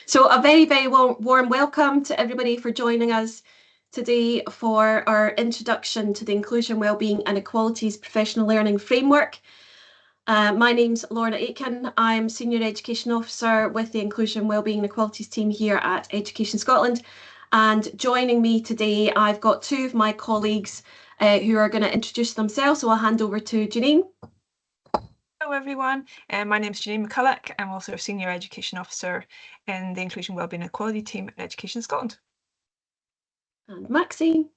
So a very, very warm welcome to everybody for joining us today for our introduction to the Inclusion, Wellbeing and Equalities Professional Learning Framework. My name's Lorna Aitken. I'm Senior Education Officer with the Inclusion, Wellbeing and Equalities team here at Education Scotland. And joining me today, I've got two of my colleagues who are going to introduce themselves. So I'll hand over to Janine. Hello everyone, my name is Janine McCulloch. I'm also a Senior Education Officer in the Inclusion, Wellbeing and Equality team at Education Scotland. And Maxine.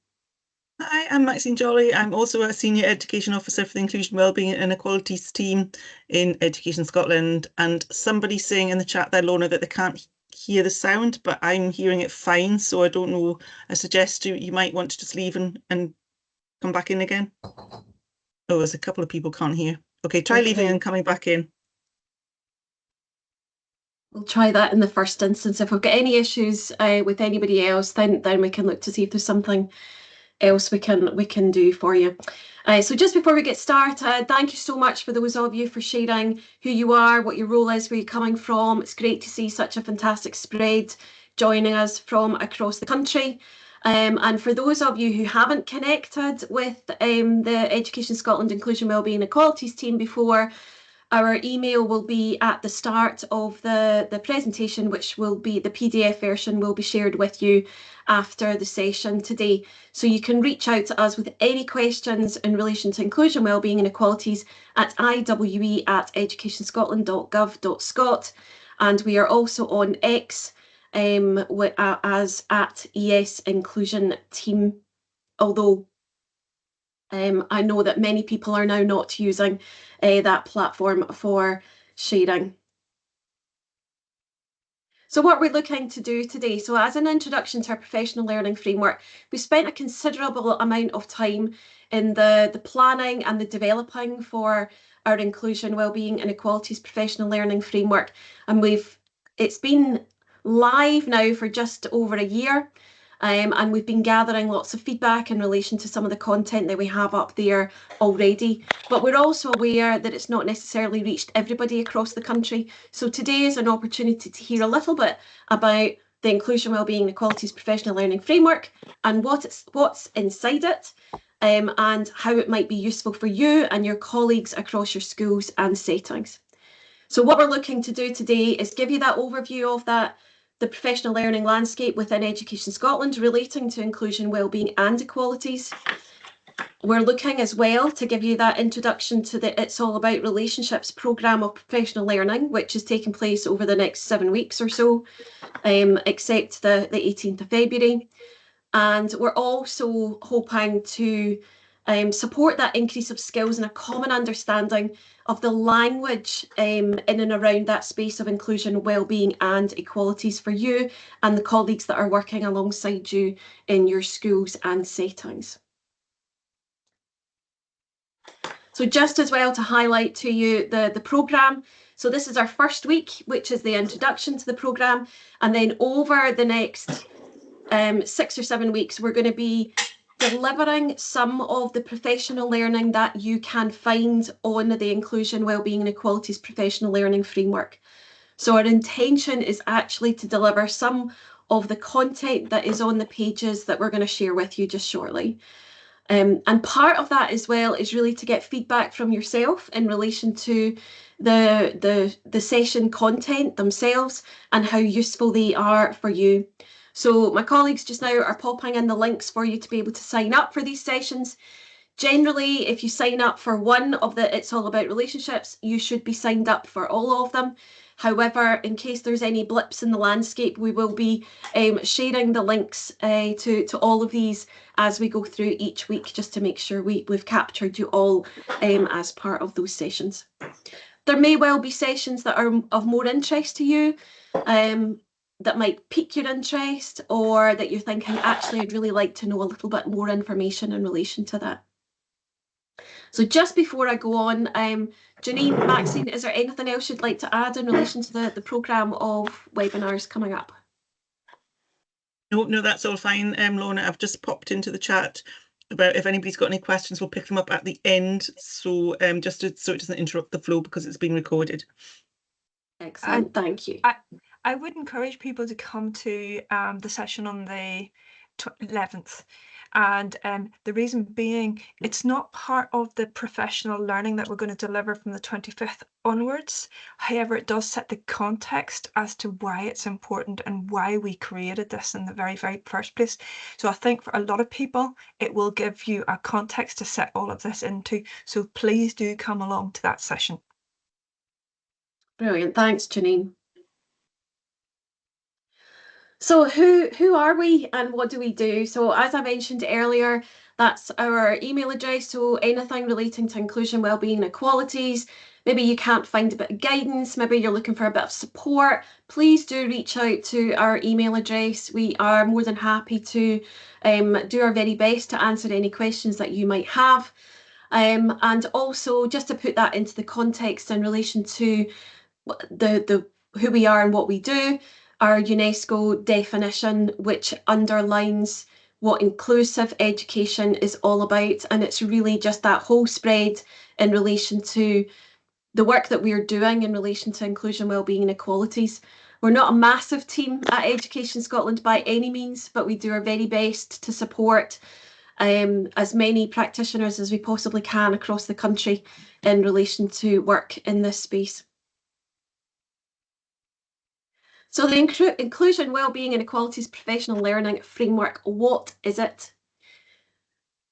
Hi, I'm Maxine Jolly. I'm also a Senior Education Officer for the Inclusion, Wellbeing and Equalities team in Education Scotland. And somebody's saying in the chat there, Lorna, that they can't hear the sound, but I'm hearing it fine. So I don't know, I suggest you might want to just leave and come back in again. Oh, there's a couple of people can't hear. Okay, try leaving and coming back in. We'll try that in the first instance. If we've got any issues with anybody else, then we can look to see if there's something else we can do for you. So just before we get started, thank you so much for those of you for sharing who you are, what your role is, where you're coming from. It's great to see such a fantastic spread joining us from across the country. And for those of you who haven't connected with the Education Scotland Inclusion, Wellbeing and Equalities team before, our email will be at the start of the presentation, which will be the PDF version will be shared with you after the session today. So you can reach out to us with any questions in relation to inclusion, wellbeing and equalities at iwe@educationscotland.gov.scot. And we are also on X as at ES Inclusion Team, although I know that many people are now not using that platform for sharing. So what we're looking to do today, so as an introduction to our professional learning framework, we spent a considerable amount of time in the planning and the developing for our Inclusion, Wellbeing and Equalities professional learning framework, and it's been live now for just over a year. And we've been gathering lots of feedback in relation to some of the content that we have up there already. But we're also aware that it's not necessarily reached everybody across the country. So today is an opportunity to hear a little bit about the Inclusion, Wellbeing and Equalities Professional Learning Framework and what's inside it, and how it might be useful for you and your colleagues across your schools and settings. So what we're looking to do today is give you that overview of the professional learning landscape within Education Scotland relating to inclusion, wellbeing and equalities. We're looking as well to give you that introduction to the It's All About Relationships programme of professional learning, which is taking place over the next 7 weeks or so, except the 18th of February. And we're also hoping to support that increase of skills and a common understanding of the language in and around that space of inclusion, wellbeing and equalities for you and the colleagues that are working alongside you in your schools and settings. So just as well to highlight to you the programme. So this is our first week, which is the introduction to the programme. And then over the next 6 or 7 weeks, we're going to be delivering some of the professional learning that you can find on the Inclusion, Wellbeing and Equalities Professional Learning Framework. So our intention is actually to deliver some of the content that is on the pages that we're going to share with you just shortly. And part of that as well is really to get feedback from yourself in relation to the session content themselves and how useful they are for you. So my colleagues just now are popping in the links for you to be able to sign up for these sessions. Generally, if you sign up for one of the It's All About Relationships, you should be signed up for all of them. However, in case there's any blips in the landscape, we will be sharing the links to all of these as we go through each week, just to make sure we've captured you all as part of those sessions. There may well be sessions that are of more interest to you, that might pique your interest, or that you're thinking, actually, I'd really like to know a little bit more information in relation to that. So just before I go on, Janine, Maxine, is there anything else you'd like to add in relation to the programme of webinars coming up? No, that's all fine, Lorna. I've just popped into the chat about if anybody's got any questions, we'll pick them up at the end. So just so it doesn't interrupt the flow because it's being recorded. Excellent, thank you. I would encourage people to come to the session on the 11th. And the reason being, it's not part of the professional learning that we're going to deliver from the 25th onwards. However, it does set the context as to why it's important and why we created this in the very, very first place. So I think for a lot of people, it will give you a context to set all of this into. So please do come along to that session. Brilliant. Thanks, Janine. So who are we and what do we do? So as I mentioned earlier, that's our email address. So anything relating to inclusion, wellbeing, and equalities. Maybe you can't find a bit of guidance, maybe you're looking for a bit of support, please do reach out to our email address. We are more than happy to do our very best to answer any questions that you might have. And also just to put that into the context in relation to the who we are and what we do, our UNESCO definition, which underlines what inclusive education is all about. And it's really just that whole spread in relation to the work that we're doing in relation to inclusion, wellbeing and equalities. We're not a massive team at Education Scotland by any means, but we do our very best to support as many practitioners as we possibly can across the country in relation to work in this space. So the Inclusion, Wellbeing and Equalities Professional Learning Framework, what is it?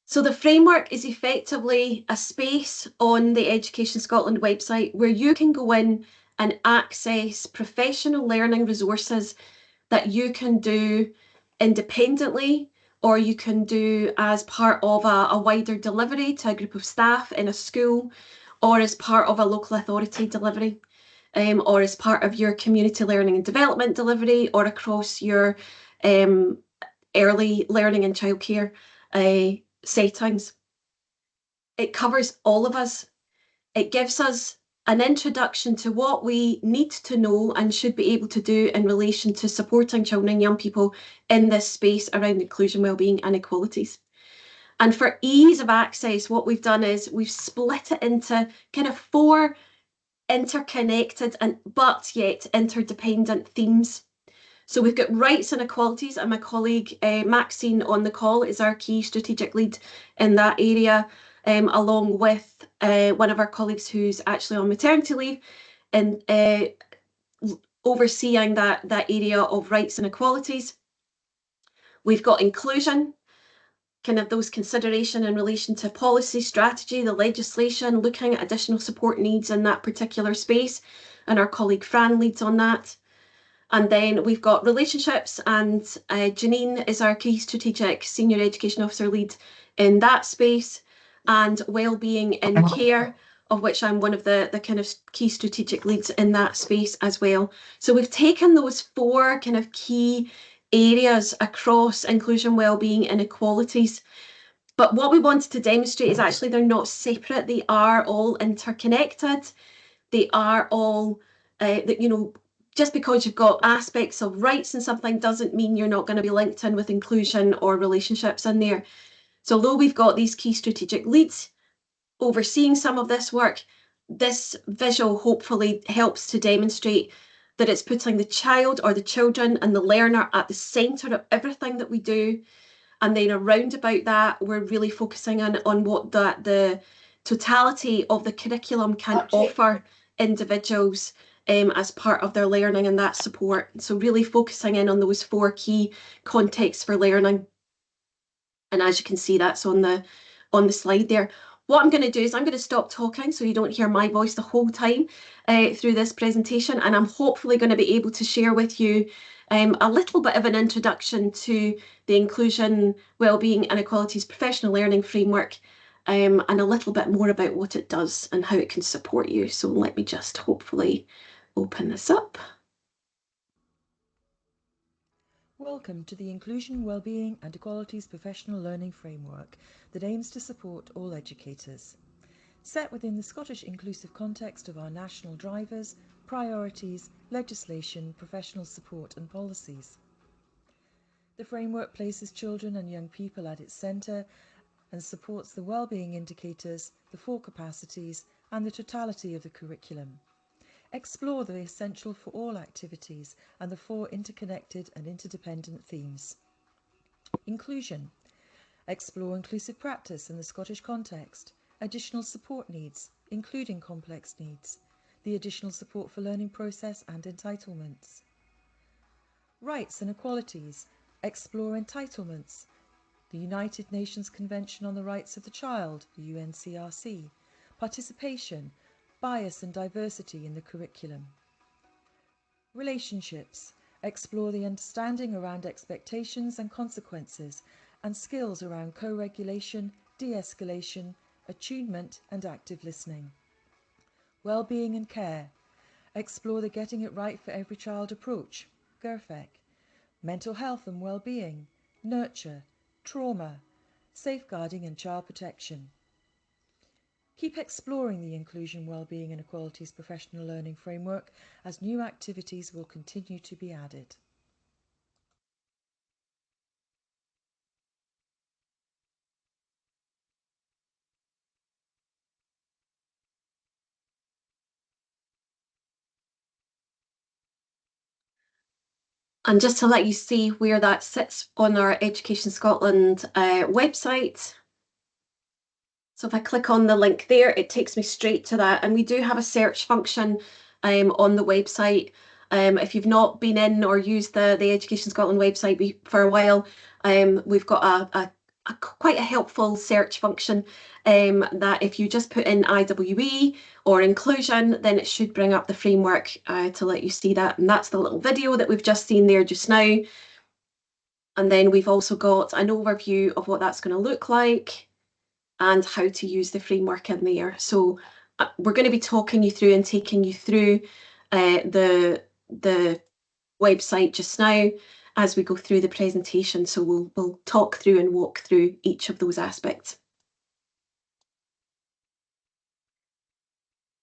So the framework is effectively a space on the Education Scotland website where you can go in and access professional learning resources that you can do independently, or you can do as part of a wider delivery to a group of staff in a school, or as part of a local authority delivery. Or as part of your community learning and development delivery, or across your early learning and childcare settings. It covers all of us. It gives us an introduction to what we need to know and should be able to do in relation to supporting children and young people in this space around inclusion, wellbeing and equalities. And for ease of access, what we've done is we've split it into kind of 4 interconnected and but yet interdependent themes. So we've got rights and equalities, and my colleague Maxine on the call is our key strategic lead in that area, along with one of our colleagues who's actually on maternity leave and overseeing that area of rights and equalities. We've got inclusion, kind of those consideration in relation to policy, strategy, the legislation, looking at additional support needs in that particular space, and our colleague Fran leads on that. And then we've got relationships, and Janine is our key strategic senior education officer lead in that space, and wellbeing in care, of which I'm one of the kind of key strategic leads in that space as well. So we've taken those 4 kind of key areas across inclusion, wellbeing and equalities. But what we wanted to demonstrate is actually they're not separate. They are all interconnected. They are all, you know, just because you've got aspects of rights and something doesn't mean you're not going to be linked in with inclusion or relationships in there. So although we've got these key strategic leads overseeing some of this work, this visual hopefully helps to demonstrate that it's putting the child or the children and the learner at the centre of everything that we do. And then around about that, we're really focusing on what the totality of the curriculum can offer individuals as part of their learning and that support. So really focusing in on those 4 key contexts for learning. And as you can see, that's on the slide there. What I'm going to do is I'm going to stop talking so you don't hear my voice the whole time through this presentation, and I'm hopefully going to be able to share with you a little bit of an introduction to the Inclusion, Wellbeing and Equalities Professional Learning Framework, and a little bit more about what it does and how it can support you. So let me just hopefully open this up. Welcome to the Inclusion, Wellbeing and Equalities Professional Learning Framework that aims to support all educators. Set within the Scottish inclusive context of our national drivers, priorities, legislation, professional support and policies. The framework places children and young people at its centre and supports the wellbeing indicators, the 4 capacities and the totality of the curriculum. Explore the essential for all activities and the 4 interconnected and interdependent themes. Inclusion. Explore inclusive practice in the Scottish context, additional support needs, including complex needs, the additional support for learning process and entitlements. Rights and equalities. Explore entitlements, the United Nations Convention on the Rights of the Child, the UNCRC, participation, bias and diversity in the curriculum. Relationships. Explore the understanding around expectations and consequences and skills around co-regulation, de-escalation, attunement and active listening. Well-being and care. Explore the Getting It Right for Every Child approach, GERFEC. Mental health and well-being, nurture, trauma, safeguarding and child protection. Keep exploring the Inclusion, Wellbeing and Equalities Professional Learning Framework as new activities will continue to be added. And just to let you see where that sits on our Education Scotland website. So if I click on the link there, it takes me straight to that. And we do have a search function on the website. If you've not been in or used the Education Scotland website for a while, we've got a quite a helpful search function that if you just put in IWE or inclusion, then it should bring up the framework to let you see that. And that's the little video that we've just seen there just now. And then we've also got an overview of what that's going to look like and how to use the framework in there. So we're going to be talking you through and taking you through the website just now as we go through the presentation. So we'll talk through and walk through each of those aspects.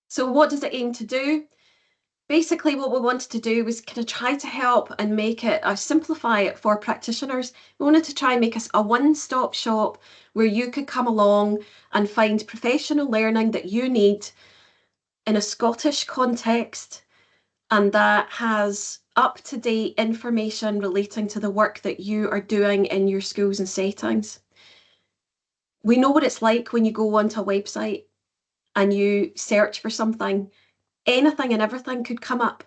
So what does it aim to do? Basically, what we wanted to do was kind of try to help and make it, simplify it for practitioners. We wanted to try and make us a one-stop shop where you could come along and find professional learning that you need in a Scottish context, and that has up-to-date information relating to the work that you are doing in your schools and settings. We know what it's like when you go onto a website and you search for something. Anything and everything could come up.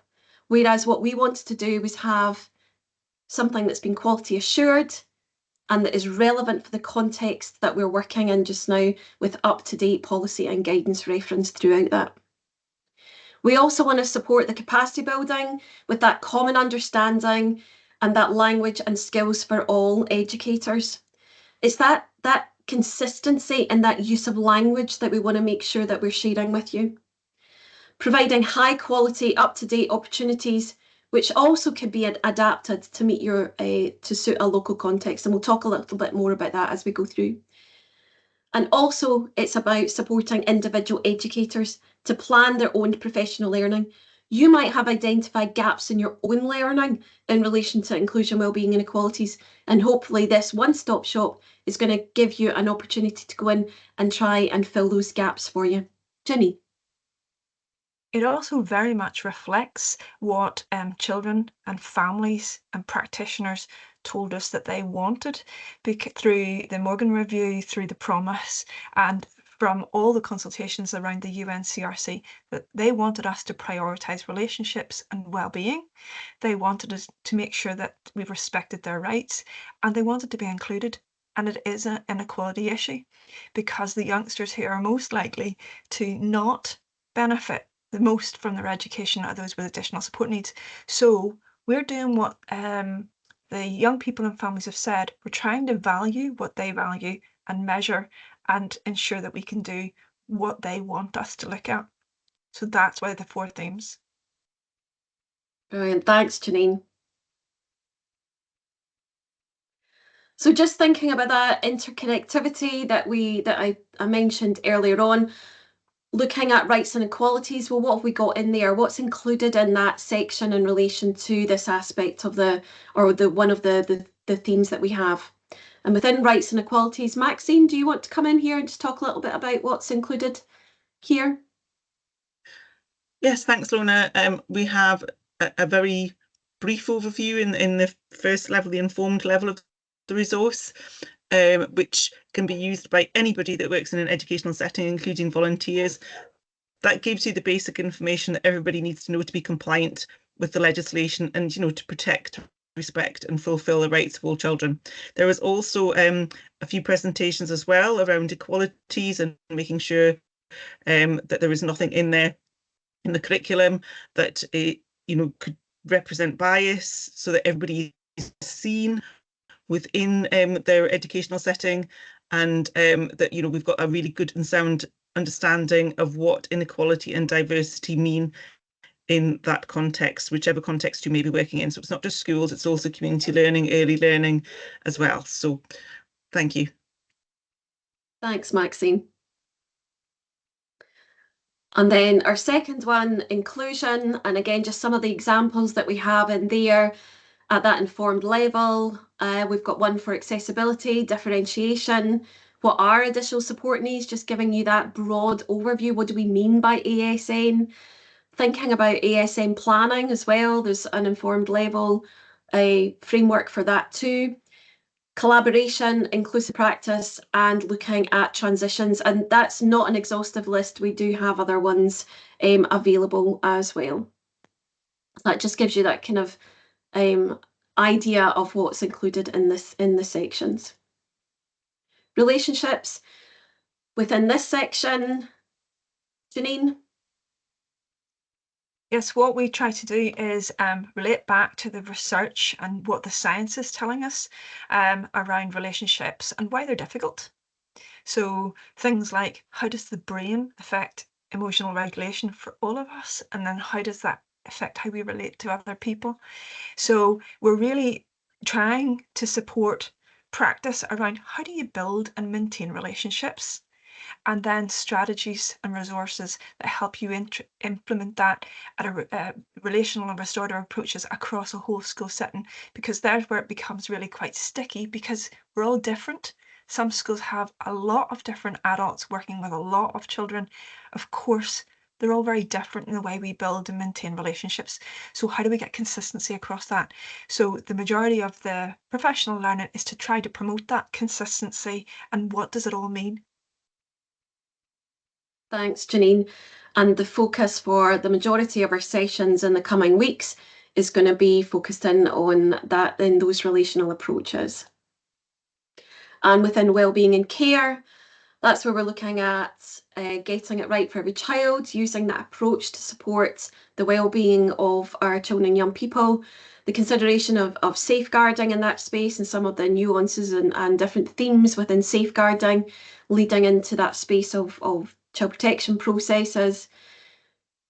Whereas what we wanted to do was have something that's been quality assured and that is relevant for the context that we're working in just now, with up-to-date policy and guidance referenced throughout that. We also want to support the capacity building with that common understanding and that language and skills for all educators. It's that consistency and that use of language that we want to make sure that we're sharing with you. Providing high quality, up-to-date opportunities, which also can be adapted to meet your to suit a local context. And we'll talk a little bit more about that as we go through. And also it's about supporting individual educators to plan their own professional learning. You might have identified gaps in your own learning in relation to inclusion, wellbeing and equalities. And hopefully this one-stop shop is going to give you an opportunity to go in and try and fill those gaps for you. Ginny. It also very much reflects what children and families and practitioners told us that they wanted through the Morgan Review, through the Promise, and from all the consultations around the UNCRC, that they wanted us to prioritise relationships and well-being. They wanted us to make sure that we respected their rights, and they wanted to be included. And it is an inequality issue, because the youngsters who are most likely to not benefit the most from their education are those with additional support needs. So we're doing what the young people and families have said. We're trying to value what they value and measure and ensure that we can do what they want us to look at. So that's why the 4 themes. Brilliant, thanks Janine. So just thinking about that interconnectivity that I mentioned earlier on, looking at rights and equalities, well, what have we got in there? What's included in that section in relation to this aspect of one of the themes that we have? And within rights and equalities, Maxine, do you want to come in here and just talk a little bit about what's included here? Yes, thanks, Lorna. We have a very brief overview in the first level, the informed level of the resource, which can be used by anybody that works in an educational setting, including volunteers. That gives you the basic information that everybody needs to know to be compliant with the legislation and, to protect, respect and fulfil the rights of all children. There is also a few presentations as well around equalities and making sure that there is nothing in there in the curriculum that could represent bias, so that everybody is seen within their educational setting, and that we've got a really good and sound understanding of what inequality and diversity mean in that context, whichever context you may be working in. So it's not just schools, it's also community learning, early learning as well. So thank you. Thanks, Maxine. And then our second one, inclusion, and again, just some of the examples that we have in there at that informed level. We've got one for accessibility, differentiation. What are additional support needs? Just giving you that broad overview. What do we mean by ASN? Thinking about ASN planning as well. There's an informed level, a framework for that too. Collaboration, inclusive practice, and looking at transitions. And that's not an exhaustive list. We do have other ones available as well. That just gives you that kind of idea of what's included in the sections. Relationships within this section, Janine? Yes, what we try to do is relate back to the research and what the science is telling us around relationships and why they're difficult. So things like, how does the brain affect emotional regulation for all of us? And then how does that affect how we relate to other people? So we're really trying to support practice around how do you build and maintain relationships, and then strategies and resources that help you implement that at a relational and restorative approaches across a whole school setting, because there's where it becomes really quite sticky, because we're all different. Some schools have a lot of different adults working with a lot of children. Of course, they're all very different in the way we build and maintain relationships. So how do we get consistency across that? So the majority of the professional learning is to try to promote that consistency, and what does it all mean? Thanks, Janine. And the focus for the majority of our sessions in the coming weeks is going to be focused in on that, in those relational approaches. And within wellbeing and care, that's where we're looking at getting it right for every child, using that approach to support the wellbeing of our children and young people, the consideration of safeguarding in that space and some of the nuances and different themes within safeguarding, leading into that space of child protection processes.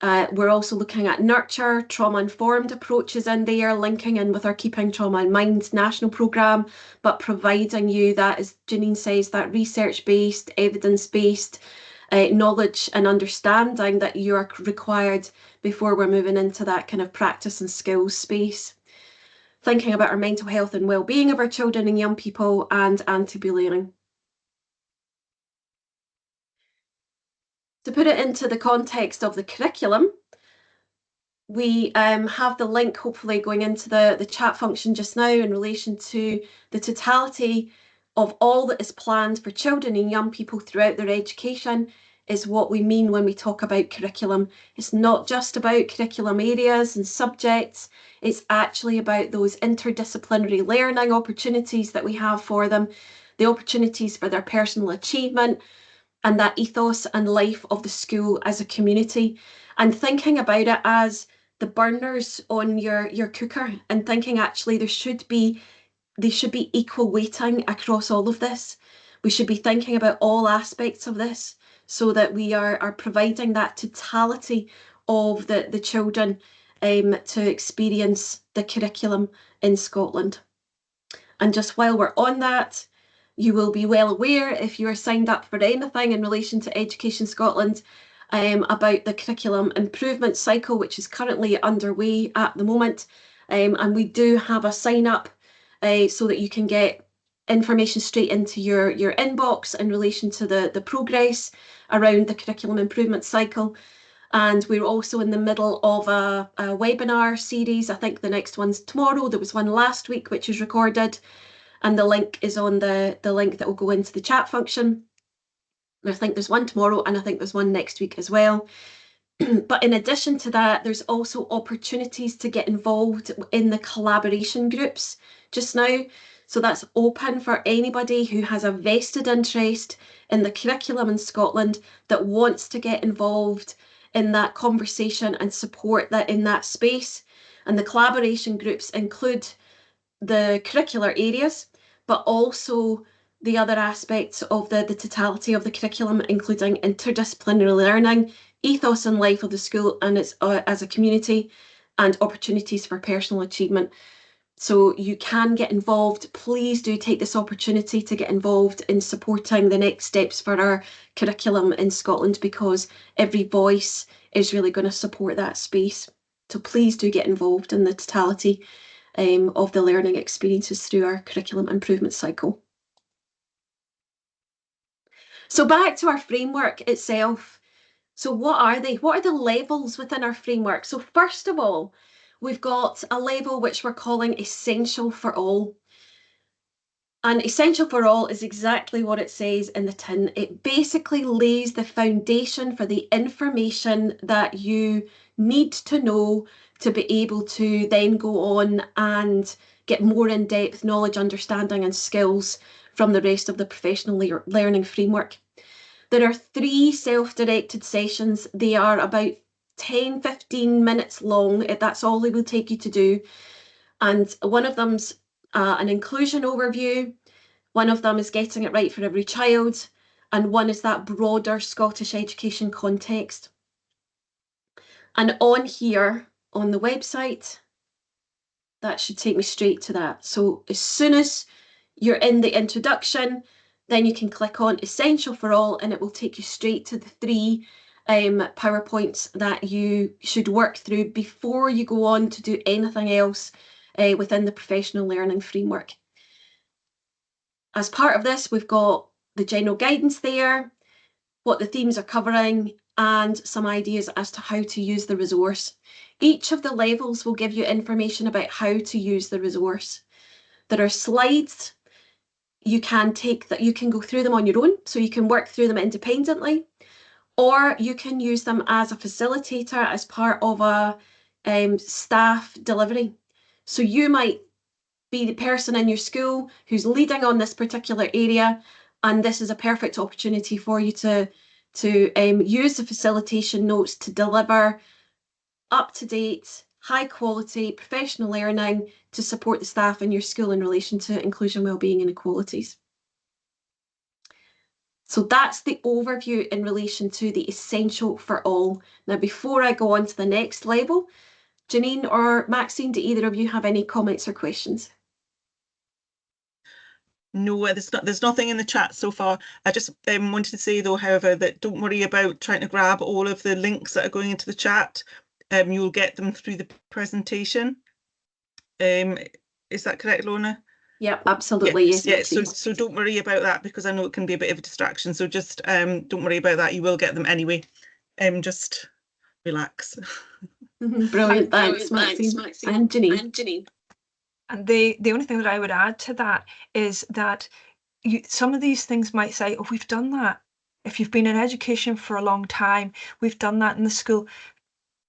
We're also looking at nurture, trauma-informed approaches in there, linking in with our Keeping Trauma in Mind national programme, but providing you that, as Janine says, that research-based, evidence-based knowledge and understanding that you are required before we're moving into that kind of practice and skills space. Thinking about our mental health and well-being of our children and young people, and anti-bullying. To put it into the context of the curriculum, we have the link hopefully going into the chat function just now in relation to the totality of all that is planned for children and young people throughout their education is what we mean when we talk about curriculum. It's not just about curriculum areas and subjects, it's actually about those interdisciplinary learning opportunities that we have for them, the opportunities for their personal achievement, and that ethos and life of the school as a community, and thinking about it as the burners on your cooker, and thinking actually they should be equal weighting across all of this. We should be thinking about all aspects of this so that we are providing that totality of the children to experience the curriculum in Scotland. And just while we're on that, you will be well aware, if you are signed up for anything in relation to Education Scotland, about the curriculum improvement cycle, which is currently underway at the moment. And we do have a sign up so that you can get information straight into your inbox in relation to the progress around the curriculum improvement cycle. And we're also in the middle of a webinar series. I think the next one's tomorrow. There was one last week which was recorded, and the link is on the link that will go into the chat function. I think there's one tomorrow, and I think there's one next week as well. But in addition to that, there's also opportunities to get involved in the collaboration groups just now. So that's open for anybody who has a vested interest in the curriculum in Scotland that wants to get involved in that conversation and support that in that space. And the collaboration groups include the curricular areas, but also the other aspects of the totality of the curriculum, including interdisciplinary learning, ethos and life of the school and its as a community, and opportunities for personal achievement. So you can get involved. Please do take this opportunity to get involved in supporting the next steps for our curriculum in Scotland, because every voice is really going to support that space. So please do get involved in the totality of the learning experiences through our curriculum improvement cycle. So back to our framework itself. So what are they? What are the levels within our framework? So first of all, we've got a level which we're calling Essential for All. And Essential for All is exactly what it says in the tin. It basically lays the foundation for the information that you need to know to be able to then go on and get more in-depth knowledge, understanding and skills from the rest of the professional learning framework. There are 3 self-directed sessions. They are about 10-15 minutes long. That's all they will take you to do. And one of them's an inclusion overview. One of them is getting it right for every child. And one is that broader Scottish education context. And on here, on the website, that should take me straight to that. So as soon as you're in the introduction, then you can click on Essential for All, and it will take you straight to the 3 PowerPoints that you should work through before you go on to do anything else within the professional learning framework. As part of this, we've got the general guidance there, what the themes are covering, and some ideas as to how to use the resource. Each of the levels will give you information about how to use the resource. There are slides. You can go through them on your own, so you can work through them independently, or you can use them as a facilitator as part of a staff delivery. So you might be the person in your school who's leading on this particular area, and this is a perfect opportunity for you to use the facilitation notes to deliver up-to-date, high-quality professional learning to support the staff in your school in relation to inclusion, wellbeing and equalities. So that's the overview in relation to the Essential for All. Now, before I go on to the next level, Janine or Maxine, do either of you have any comments or questions? No, there's nothing in the chat so far. I just wanted to say though, however, that don't worry about trying to grab all of the links that are going into the chat. You'll get them through the presentation. Is that correct, Lorna? Yep, absolutely. Yeah, yes. yeah. So don't worry about that, because I know it can be a bit of a distraction. So just don't worry about that. You will get them anyway. Just relax. Brilliant. Thanks, Maxine. And Janine. And the only thing that I would add to that is that some of these things might say, oh, we've done that. If you've been in education for a long time, we've done that in the school.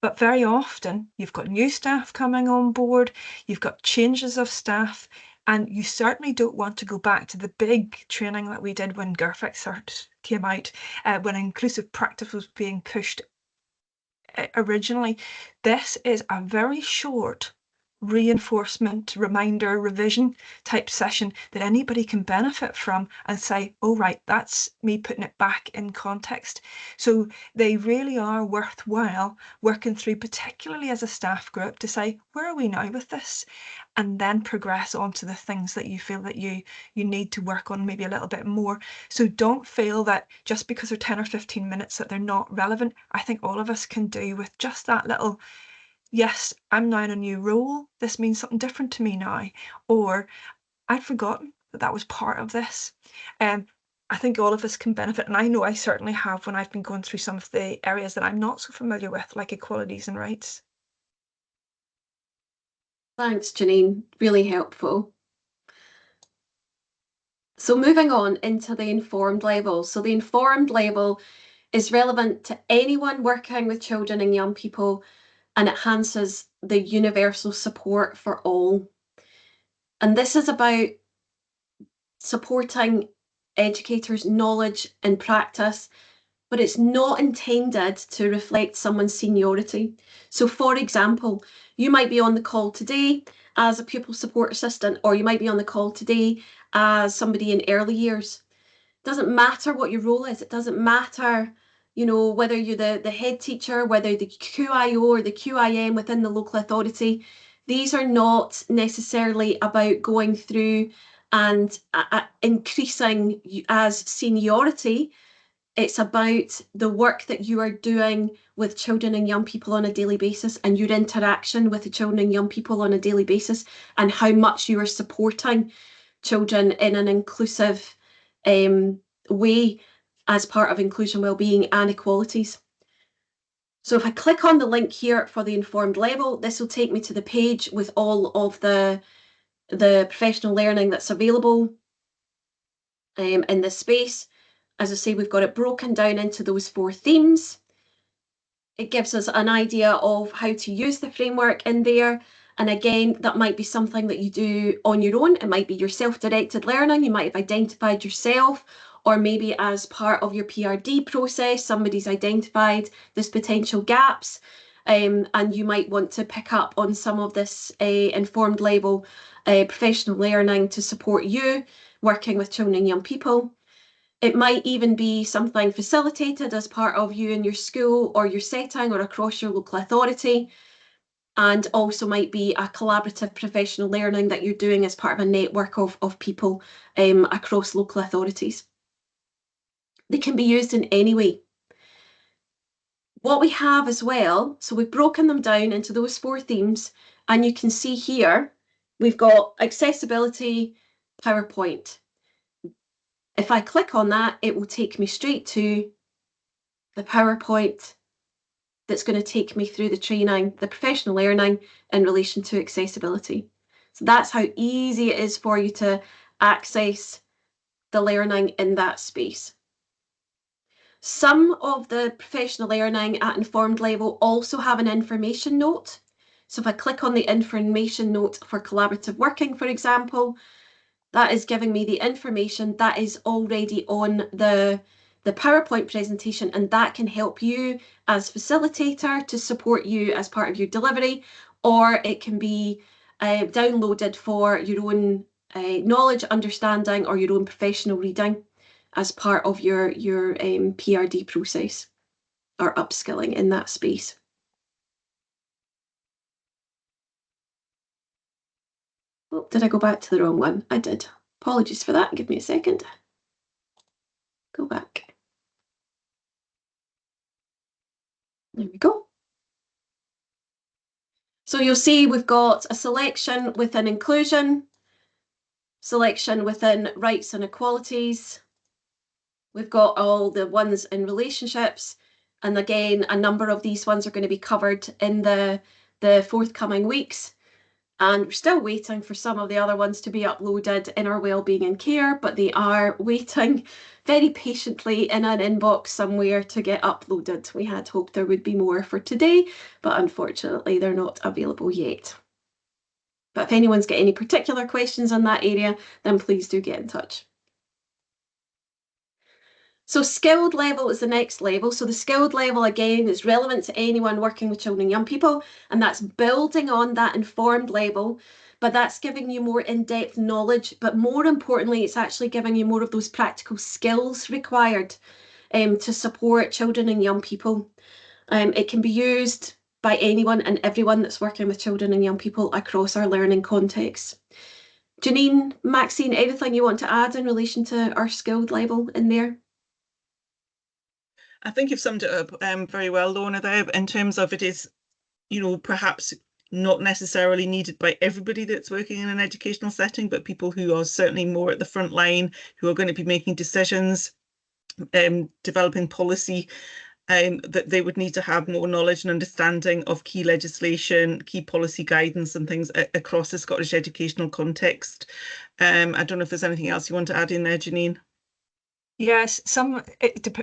But very often you've got new staff coming on board, you've got changes of staff, and you certainly don't want to go back to the big training that we did when GIRFIC Cert came out, when inclusive practice was being pushed originally. This is a very short reinforcement, reminder, revision type session that anybody can benefit from and say, oh right, that's me putting it back in context. So they really are worthwhile working through, particularly as a staff group, to say, where are we now with this? And then progress on to the things that you feel that you need to work on maybe a little bit more. So don't feel that just because they're 10 or 15 minutes that they're not relevant. I think all of us can do with just that little, yes, I'm now in a new role. This means something different to me now. Or I'd forgotten that that was part of this. I think all of us can benefit, and I know I certainly have when I've been going through some of the areas that I'm not so familiar with, like equalities and rights. Thanks, Janine. Really helpful. So moving on into the informed level. So the informed level is relevant to anyone working with children and young people, and it enhances the universal support for all. And this is about supporting educators' knowledge and practice, but it's not intended to reflect someone's seniority. So for example, you might be on the call today as a pupil support assistant, or you might be on the call today as somebody in early years. It doesn't matter what your role is. It doesn't matter, you know, whether you're the head teacher, whether the QIO or the QIM within the local authority. These are not necessarily about going through and increasing as seniority. It's about the work that you are doing with children and young people on a daily basis, and your interaction with the children and young people on a daily basis, and how much you are supporting children in an inclusive way as part of inclusion, wellbeing and equalities. So if I click on the link here for the informed level, this will take me to the page with all of the professional learning that's available in this space. As I say, we've got it broken down into those 4 themes. It gives us an idea of how to use the framework in there. And again, that might be something that you do on your own. It might be your self-directed learning. You might have identified yourself, or maybe as part of your PRD process, somebody's identified there's potential gaps, and you might want to pick up on some of this informed level professional learning to support you working with children and young people. It might even be something facilitated as part of you in your school or your setting or across your local authority, and also might be a collaborative professional learning that you're doing as part of a network of people across local authorities. They can be used in any way. What we have as well, so we've broken them down into those 4 themes, and you can see here, we've got accessibility, PowerPoint. If I click on that, it will take me straight to the PowerPoint that's going to take me through the training, the professional learning in relation to accessibility. So that's how easy it is for you to access the learning in that space. Some of the professional learning at informed level also have an information note. So if I click on the information note for collaborative working, for example, that is giving me the information that is already on the PowerPoint presentation, and that can help you as facilitator to support you as part of your delivery, or it can be downloaded for your own knowledge, understanding, or your own professional reading as part of your PRD process or upskilling in that space. Oh, did I go back to the wrong one? I did. Apologies for that. Give me a second. Go back. There we go. So you'll see we've got a selection within inclusion, selection within rights and equalities. We've got all the ones in relationships. And again, a number of these ones are going to be covered in the forthcoming weeks. And we're still waiting for some of the other ones to be uploaded in our wellbeing and care, but they are waiting very patiently in an inbox somewhere to get uploaded. We had hoped there would be more for today, but unfortunately they're not available yet. But if anyone's got any particular questions on that area, then please do get in touch. So skilled level is the next level. So the skilled level, again, is relevant to anyone working with children and young people, and that's building on that informed level, but that's giving you more in-depth knowledge. But more importantly, it's actually giving you more of those practical skills required to support children and young people. It can be used by anyone and everyone that's working with children and young people across our learning context. Janine, Maxine, anything you want to add in relation to our skilled level in there? I think you've summed it up very well, Lorna, there, in terms of it is, you know, perhaps not necessarily needed by everybody that's working in an educational setting, but people who are certainly more at the front line, who are going to be making decisions, developing policy, that they would need to have more knowledge and understanding of key legislation, key policy guidance and things across the Scottish educational context. I don't know if there's anything else you want to add in there, Janine? Yes,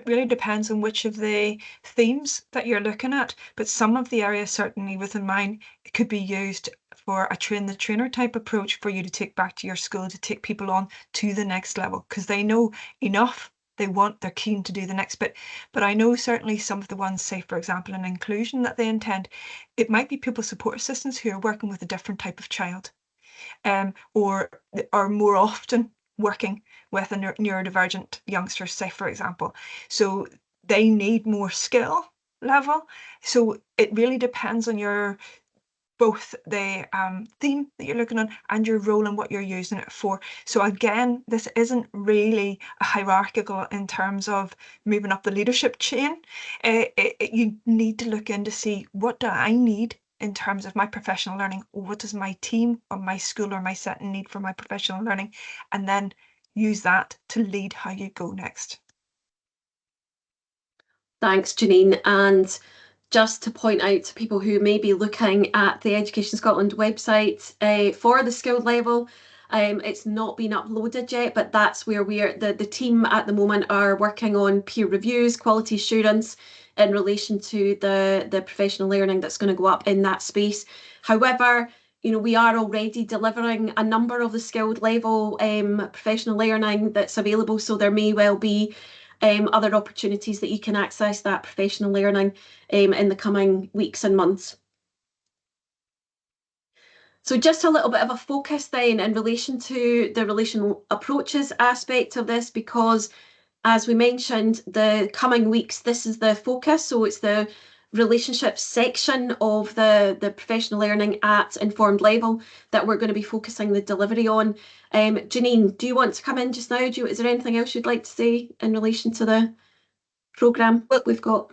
really depends on which of the themes that you're looking at, but some of the areas certainly within mine could be used for a train the trainer type approach for you to take back to your school to take people on to the next level, because they know enough, they're keen to do the next bit. But I know certainly some of the ones, say for example in inclusion, that they intend, it might be pupil support assistants who are working with a different type of child, or are more often working with a neurodivergent youngster, say for example. So they need more skill level. So it really depends on your both the theme that you're looking on and your role and what you're using it for. So again, this isn't really a hierarchical in terms of moving up the leadership chain. You need to look in to see, what do I need in terms of my professional learning? What does my team or my school or my setting need for my professional learning? And then use that to lead how you go next. Thanks, Janine. And just to point out to people who may be looking at the Education Scotland website for the skilled level, it's not been uploaded yet, but that's where the team at the moment are working on peer reviews, quality assurance in relation to the professional learning that's going to go up in that space. However, we are already delivering a number of the skilled level professional learning that's available, so there may well be other opportunities that you can access that professional learning in the coming weeks and months. So just a little bit of a focus then in relation to the relational approaches aspect of this, because as we mentioned, the coming weeks, this is the focus. So it's the relationship section of the professional learning at informed level that we're going to be focusing the delivery on. Janine, do you want to come in just now? Is there anything else you'd like to say in relation to the programme we've got?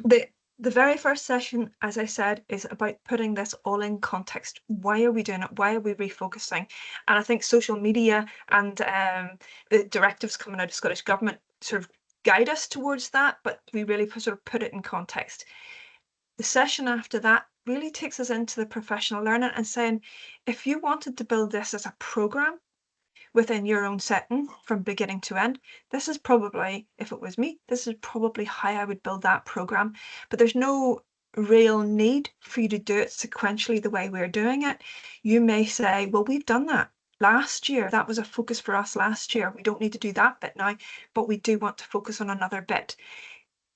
The very first session, as I said, is about putting this all in context. Why are we doing it? Why are we refocusing? And I think social media and the directives coming out of Scottish Government sort of guide us towards that, but we really sort of put it in context. The session after that really takes us into the professional learning and saying, if you wanted to build this as a programme within your own setting from beginning to end, this is probably, if it was me, this is probably how I would build that programme. But there's no real need for you to do it sequentially the way we're doing it. You may say, well, we've done that last year. That was a focus for us last year. We don't need to do that bit now, but we do want to focus on another bit.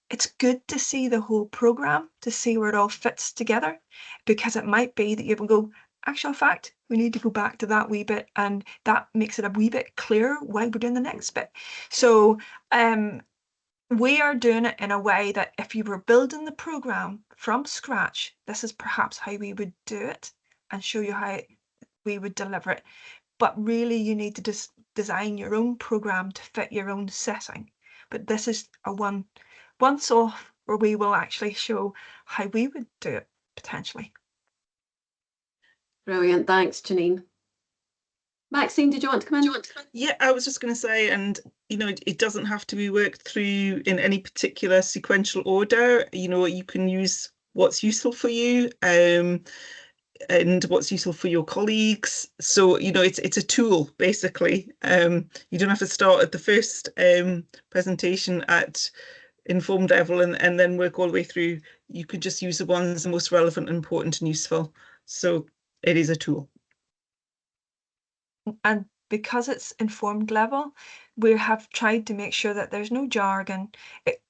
It's good to see the whole programme, to see where it all fits together, because it might be that you will go, actual fact, we need to go back to that wee bit, and that makes it a wee bit clearer why we're doing the next bit. So we are doing it in a way that if you were building the programme from scratch, this is perhaps how we would do it and show you how we would deliver it. But really you need to design your own programme to fit your own setting. But this is a once off where we will actually show how we would do it potentially. Brilliant, thanks, Janine. Maxine, did you want to come in? Yeah, I was just going to say, and it doesn't have to be worked through in any particular sequential order. You can use what's useful for you, and what's useful for your colleagues. So it's a tool basically. You don't have to start at the first presentation at informed level and then work all the way through. You could just use the ones most relevant, important and useful. So it is a tool. And because it's informed level, we have tried to make sure that there's no jargon.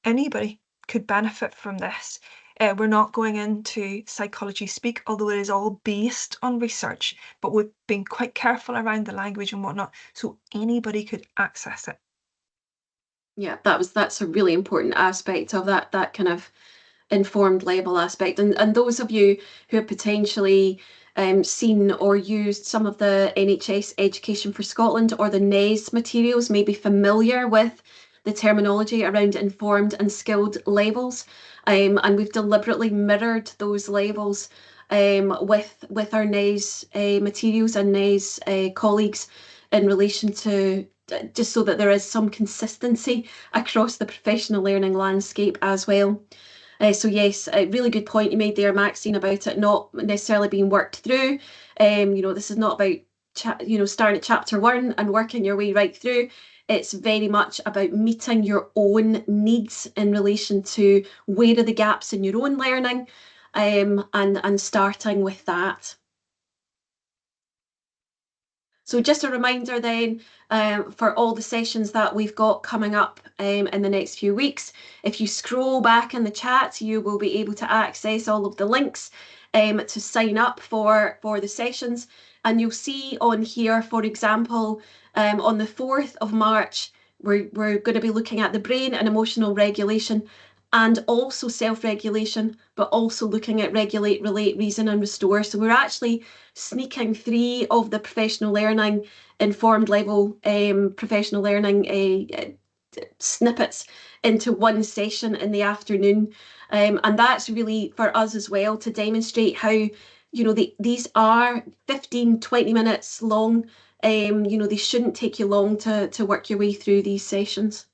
Anybody could benefit from this. We're not going into psychology speak, although it is all based on research, but we've been quite careful around the language and whatnot, so anybody could access it. Yeah, that's a really important aspect of that kind of informed level aspect. And those of you who have potentially seen or used some of the NHS Education for Scotland or the NES materials may be familiar with the terminology around informed and skilled levels. And we've deliberately mirrored those levels with our NES materials and NES colleagues in relation to just so that there is some consistency across the professional learning landscape as well. So yes, a really good point you made there, Maxine, about it not necessarily being worked through. This is not about starting at chapter 1 and working your way right through. It's very much about meeting your own needs in relation to where are the gaps in your own learning, and starting with that. So just a reminder then, for all the sessions that we've got coming up in the next few weeks, if you scroll back in the chat, you will be able to access all of the links to sign up for the sessions. And you'll see on here, for example, on the 4th of March, we're going to be looking at the brain and emotional regulation and also self-regulation, but also looking at regulate, relate, reason and restore. So we're actually sneaking 3 of the professional learning, informed level professional learning snippets into one session in the afternoon. And that's really for us as well to demonstrate how, these are 15, 20 minutes long. They shouldn't take you long to work your way through these sessions.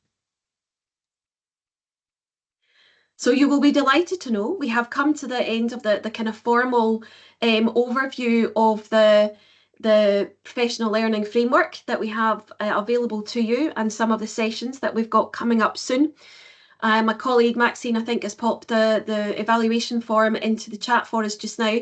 So you will be delighted to know we have come to the end of the kind of formal overview of the professional learning framework that we have available to you and some of the sessions that we've got coming up soon. My colleague Maxine, I think, has popped the evaluation form into the chat for us just now.